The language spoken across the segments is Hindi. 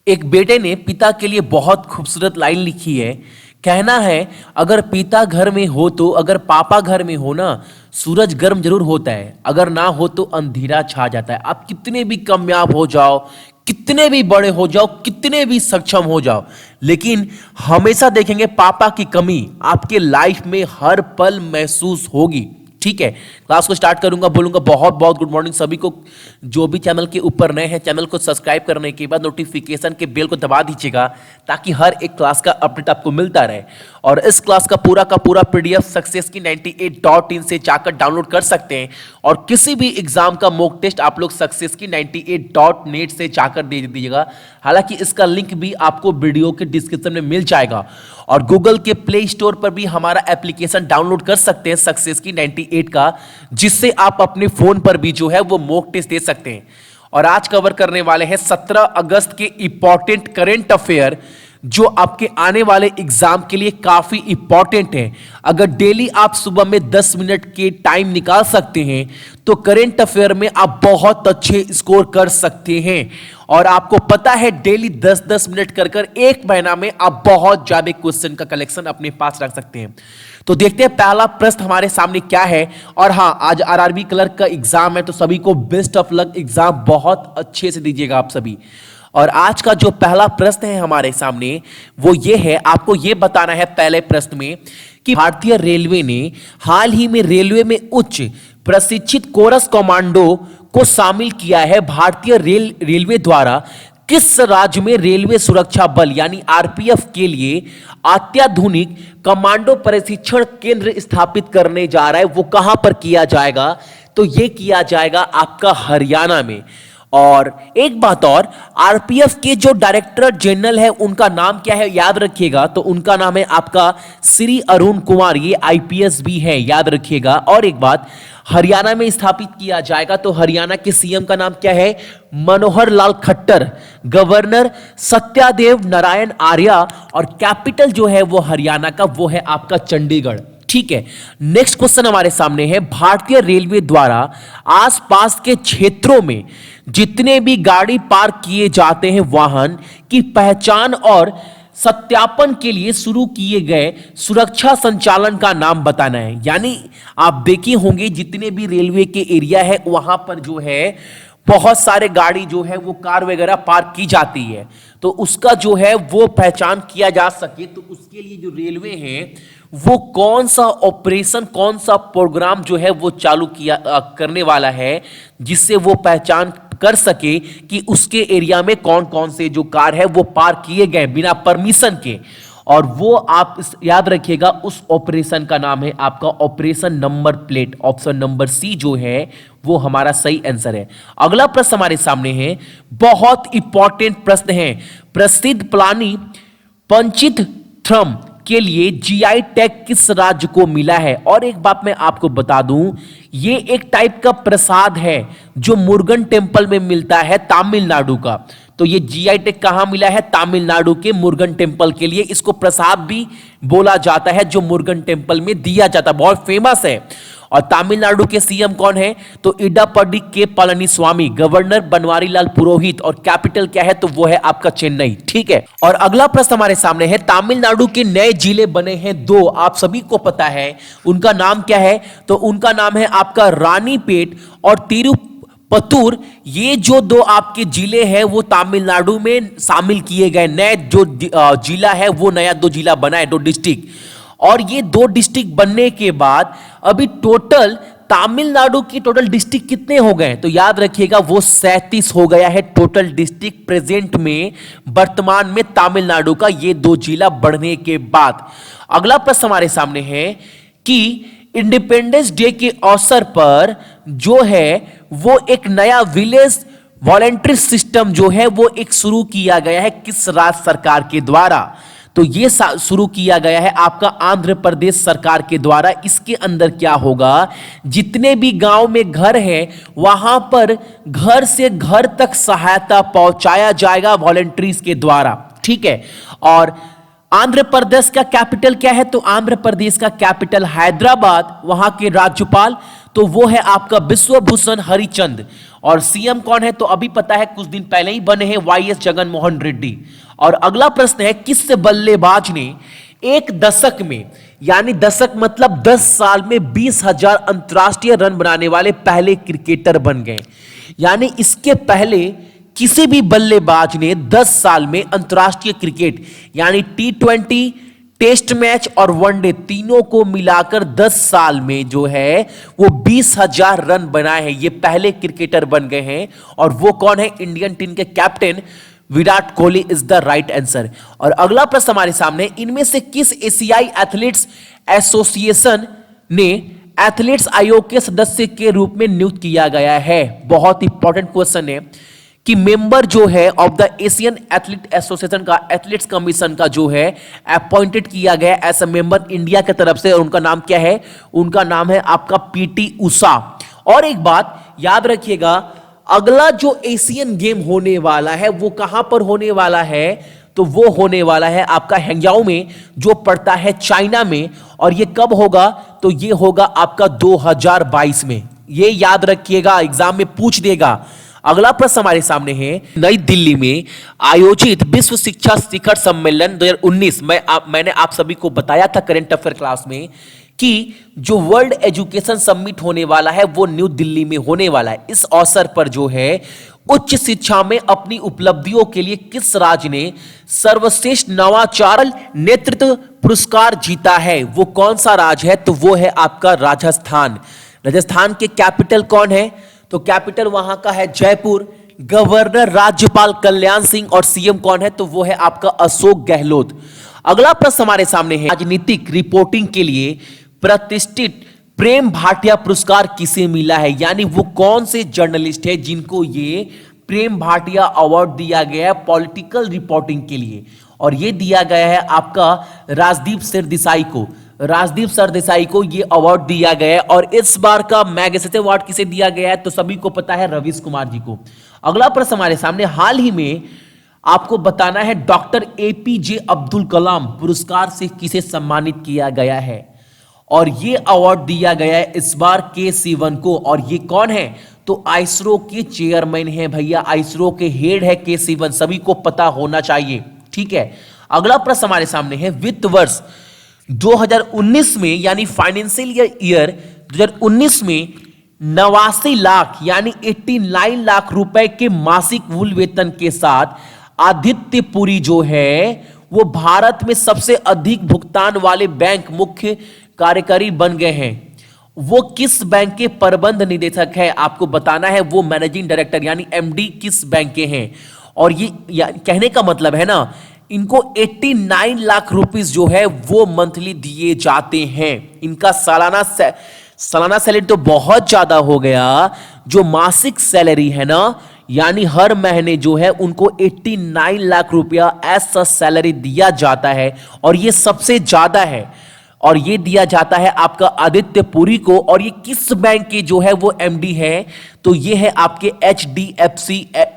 एक बेटे ने पिता के लिए बहुत खूबसूरत लाइन लिखी है। कहना है, अगर पिता घर में हो तो, अगर पापा घर में हो ना, सूरज गर्म जरूर होता है, अगर ना हो तो अंधेरा छा जाता है। आप कितने भी कामयाब हो जाओ, कितने भी बड़े हो जाओ, कितने भी सक्षम हो जाओ, लेकिन हमेशा देखेंगे पापा की कमी आपके लाइफ में हर पल महसूस होगी। ठीक है, क्लास को स्टार्ट करूंगा, बोलूंगा बहुत बहुत गुड मॉर्निंग सभी को। जो भी चैनल के ऊपर नए हैं, चैनल को सब्सक्राइब करने के बाद नोटिफिकेशन के बेल को दबा दीजिएगा, ताकि हर एक क्लास का अपडेट आपको मिलता रहे। और इस क्लास का पूरा पीडीएफ सक्सेस की 98.in से जाकर डाउनलोड कर सकते हैं। और किसी भी एग्जाम का मॉक टेस्ट आप लोग सक्सेस की 98.net से जाकर दे दीजिएगा। हालांकि इसका लिंक भी आपको वीडियो के डिस्क्रिप्शन में मिल जाएगा। और गूगल के प्ले स्टोर पर भी हमारा एप्लीकेशन डाउनलोड कर सकते हैं सक्सेस की 98 का, जिससे आप अपने फोन पर भी जो है वो मॉक टेस्ट दे सकते हैं। और आज कवर करने वाले हैं 17 अगस्त के इंपॉर्टेंट करंट अफेयर, जो आपके आने वाले एग्जाम के लिए काफी इंपॉर्टेंट है। अगर डेली आप सुबह में 10 मिनट के टाइम निकाल सकते हैं तो करंट अफेयर में आप बहुत अच्छे स्कोर कर सकते हैं। और आपको पता है डेली 10-10 मिनट कर कर एक महीना में आप बहुत ज्यादा क्वेश्चन का कलेक्शन अपने पास रख सकते हैं। तो देखते हैं पहला प्रश्न हमारे सामने क्या है। और हां, आज आरआरबी क्लर्क का एग्जाम है, तो सभी को बेस्ट ऑफ लक, एग्जाम बहुत अच्छे से दीजिएगा आप सभी। और आज का जो पहला प्रश्न है हमारे सामने वो ये है, आपको ये बताना है पहले प्रश्न में कि भारतीय रेलवे ने हाल ही में रेलवे में उच्च प्रशिक्षित कोरस कमांडो को शामिल किया है। भारतीय रेलवे द्वारा किस राज्य में रेलवे सुरक्षा बल यानी आरपीएफ के लिए अत्याधुनिक कमांडो प्रशिक्षण केंद्र स्थापित करने जा रहा है, वो कहां पर किया जाएगा? तो यह किया जाएगा आपका हरियाणा में। और एक बात और, आरपीएफ के जो डायरेक्टर जनरल है उनका नाम क्या है याद रखिएगा, तो उनका नाम है आपका श्री अरुण कुमार, ये आईपीएस भी है, याद रखिएगा। और एक बात, हरियाणा में स्थापित किया जाएगा, तो हरियाणा के सीएम का नाम क्या है? मनोहर लाल खट्टर। गवर्नर सत्यादेव नारायण आर्य। और कैपिटल जो है वो हरियाणा का वो है आपका चंडीगढ़। ठीक है, नेक्स्ट क्वेश्चन हमारे सामने है, भारतीय रेलवे द्वारा आसपास के क्षेत्रों में जितने भी गाड़ी पार्क किए जाते हैं वाहन की पहचान और सत्यापन के लिए शुरू किए गए सुरक्षा संचालन का नाम बताना है। यानी आप देखे होंगे जितने भी रेलवे के एरिया है वहां पर जो है बहुत सारे गाड़ी जो है वो कार वगैरह पार्क की जाती है, तो उसका जो है वो पहचान किया जा सके, तो उसके लिए जो रेलवे है वो कौन सा ऑपरेशन, कौन सा प्रोग्राम जो है वो चालू किया करने वाला है, जिससे वो पहचान कर सके कि उसके एरिया में कौन कौन से जो कार है वो पार्क किए गए बिना परमिशन के। और वो आप याद रखिएगा, उस ऑपरेशन का नाम है आपका operation number plate. Option number C जो है वो हमारा सही आंसर है। अगला प्रश्न हमारे सामने है, बहुत इंपॉर्टेंट प्रश्न है, प्रसिद्ध प्लानी पंचित थ्रम के लिए जीआई टैग किस राज्य को मिला है? और एक बात मैं आपको बता दूं, ये एक टाइप का प्रसाद है जो मुरुगन टेम्पल में मिलता है, तमिलनाडु का। तो ये जीआई टैग कहां मिला है? तमिलनाडु के मुरुगन टेम्पल के लिए। इसको प्रसाद भी बोला जाता है जो मुरुगन टेम्पल में दिया जाता है, बहुत फेमस है। और तमिलनाडु के सीएम कौन है? तो इडापड्डी के पलनीस्वामी। गवर्नर बनवारी लाल पुरोहित। और कैपिटल क्या है? तो वो है आपका चेन्नई। ठीक है, और अगला प्रश्न हमारे सामने है, तमिलनाडु के नए जिले बने हैं दो, आप सभी को पता है, उनका नाम क्या है? तो उनका नाम है आपका रानीपेट और तिरुपतुर। ये जो दो आपके जिले हैं वो तमिलनाडु में शामिल किए गए, नए जो जिला है वो नया दो जिला बना है, दो डिस्ट्रिक्ट। और ये दो डिस्ट्रिक्ट बनने के बाद अभी टोटल तमिलनाडु की टोटल डिस्ट्रिक्ट कितने हो गए? तो याद रखिएगा वो 37 हो गया है टोटल डिस्ट्रिक्ट प्रेजेंट में, वर्तमान में तमिलनाडु का, ये दो जिला बढ़ने के बाद। अगला प्रश्न हमारे सामने है कि इंडिपेंडेंस डे के अवसर पर जो है वो एक नया विलेज वॉलेंट्री सिस्टम जो है वो एक शुरू किया गया है, किस राज्य सरकार के द्वारा? तो ये शुरू किया गया है आपका आंध्र प्रदेश सरकार के द्वारा। इसके अंदर क्या होगा, जितने भी गांव में घर है वहां पर घर से घर तक सहायता पहुंचाया जाएगा वॉलंटियर्स के द्वारा। ठीक है, और आंध्र प्रदेश का कैपिटल क्या है? तो आंध्र प्रदेश का कैपिटल हैदराबाद, वहां के राज्यपाल तो वो है आपका विश्वभूषण हरिचंद। और सीएम कौन है तो अभी पता है, कुछ दिन पहले ही बने हैं वाईएस जगनमोहन रेड्डी। और अगला प्रश्न है, किस बल्लेबाज ने एक दशक में, यानी दशक मतलब 10 साल में 20,000 अंतरराष्ट्रीय रन बनाने वाले पहले क्रिकेटर बन गए। यानी इसके पहले किसी भी बल्लेबाज ने 10 साल में अंतरराष्ट्रीय क्रिकेट यानी T20, टेस्ट मैच और वनडे तीनों को मिलाकर 10 साल में जो है वो 20,000 रन बनाए हैं। ये पहले क्रिकेटर बन गए हैं। और वो कौन है? इंडियन टीम के captain Virat Kohli is the right answer. और अगला प्रश्न हमारे सामने, इनमें से किस एशियाई एथलीट्स एसोसिएशन ने एथलीट्स आयोग के सदस्य के रूप में नियुक्त किया गया है? बहुत इंपॉर्टेंट क्वेश्चन है कि मेंबर जो है of the Asian athlete association का, एथलीट्स कमीशन का जो है अपॉइंटेड किया गया एज अ मेंबर इंडिया की तरफ से। और उनका नाम क्या है? उनका नाम है आपका पीटी उषा। और एक बात याद रखिएगा, अगला जो एशियन गेम होने वाला है वो कहां पर होने वाला है? तो वो होने वाला है आपका हैंगजाओ में, जो पड़ता है चाइना में। और ये कब होगा? तो ये होगा आपका 2022 में। ये याद रखिएगा, एग्जाम में पूछ देगा। अगला प्रश्न हमारे सामने है, नई दिल्ली में आयोजित विश्व शिक्षा शिखर सम्मेलन 2019, मैंने आप सभी को बताया था करंट अफेयर क्लास में कि जो वर्ल्ड एजुकेशन समिट होने वाला है वो न्यू दिल्ली में होने वाला है। इस अवसर पर जो है उच्च शिक्षा में अपनी उपलब्धियों के लिए किस राज्य ने सर्वश्रेष्ठ नवाचार नेतृत्व पुरस्कार जीता है? वो कौन सा राज्य है? तो वो है आपका राजस्थान। राजस्थान के कैपिटल कौन है? तो कैपिटल वहां का है जयपुर। गवर्नर राज्यपाल कल्याण सिंह। और सीएम कौन है? तो वो है आपका अशोक गहलोत। अगला प्रश्न हमारे सामने है, राजनीतिक रिपोर्टिंग के लिए प्रतिष्ठित प्रेम भाटिया पुरस्कार किसे मिला है? यानी वो कौन से जर्नलिस्ट है जिनको ये प्रेम भाटिया अवार्ड दिया गया है पॉलिटिकल रिपोर्टिंग के लिए? और ये दिया गया है आपका राजदीप सरदेसाई को। राजदीप सरदेसाई को ये अवार्ड दिया गया है। और इस बार का मैग्सेसे अवार्ड किसे दिया गया है? तो सभी को पता है, रवीश कुमार जी को। अगला प्रश्न हमारे सामने, हाल ही में आपको बताना है डॉक्टर एपीजे अब्दुल कलाम पुरस्कार से किसे सम्मानित किया गया है? और ये अवार्ड दिया गया है इस बार के सिवन को। और ये कौन है? तो आइसरो के चेयरमैन है भैया, आइसरो के हेड है के सिवन, सभी को पता होना चाहिए। ठीक है, अगला प्रश्न हमारे सामने है, वित्त वर्ष 2019 में यानी फाइनेंशियल ईयर 2019 में 89 लाख यानी 89 लाख रुपए के मासिक मूल वेतन के साथ आदित्य पुरी जो है वो भारत में सबसे अधिक भुगतान वाले बैंक मुख्य कार्यकारी बन गए हैं। वो किस बैंक के प्रबंध निदेशक है? आपको बताना है। वो मैनेजिंग डायरेक्टर यानी एमडी किस बैंक के हैं? और ये कहने का मतलब है ना, इनको 89 लाख रुपीस जो है वो मंथली दिए जाते हैं। इनका सालाना सैलरी तो बहुत ज्यादा हो गया। जो मासिक सैलरी है ना, यानी हर महीने जो है उनको 89 लाख रुपया ऐसा सैलरी दिया जाता है। और ये सबसे ज्यादा है। और ये दिया जाता है आपका आदित्य पुरी को। और ये किस बैंक के जो है वो एमडी है? तो ये है आपके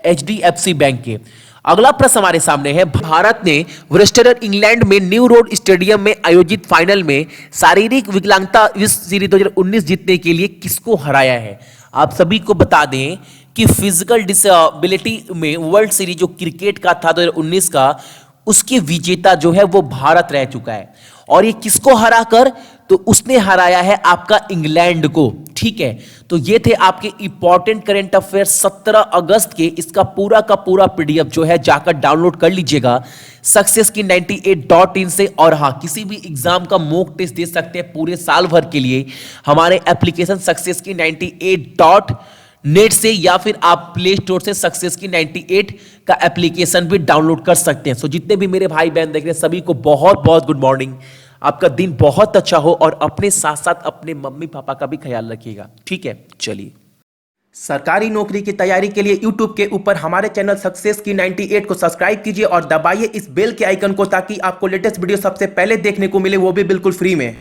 एचडीएफसी बैंक के। अगला प्रश्न हमारे सामने है, भारत ने वृस्टर इंग्लैंड में न्यू रोड स्टेडियम में आयोजित फाइनल में शारीरिक विकलांगता विश्व सीरीज 2019 जीतने के लिए किसको हराया है? आप सभी को बता दें कि फिजिकल डिसेबिलिटी में वर्ल्ड सीरीज जो क्रिकेट का था 2019 का, उसके विजेता जो है वो भारत रह चुका है। और ये किसको हराकर? तो उसने हराया है आपका इंग्लैंड को। ठीक है, तो ये थे आपके इंपॉर्टेंट करंट अफेयर 17 अगस्त के। इसका पूरा का पूरा पीडीएफ जो है जाकर डाउनलोड कर लीजिएगा सक्सेस की 98.in से। और हाँ, किसी भी एग्जाम का मॉक टेस्ट दे सकते हैं पूरे साल भर के लिए हमारे एप्लीकेशन सक्सेस की 98.net से, या फिर आप प्ले स्टोर से सक्सेस की 98 का एप्लीकेशन भी डाउनलोड कर सकते हैं। सो जितने भी मेरे भाई बहन देख रहे हैं सभी को बहुत बहुत गुड मॉर्निंग। आपका दिन बहुत अच्छा हो और अपने साथ साथ अपने मम्मी पापा का भी ख्याल रखिएगा। ठीक है, चलिए। सरकारी नौकरी की तैयारी के लिए YouTube के ऊपर हमारे चैनल सक्सेस की 98 को सब्सक्राइब कीजिए और दबाइए इस बेल के आइकन को, ताकि आपको लेटेस्ट वीडियो सबसे पहले देखने को मिले, वो भी बिल्कुल फ्री में।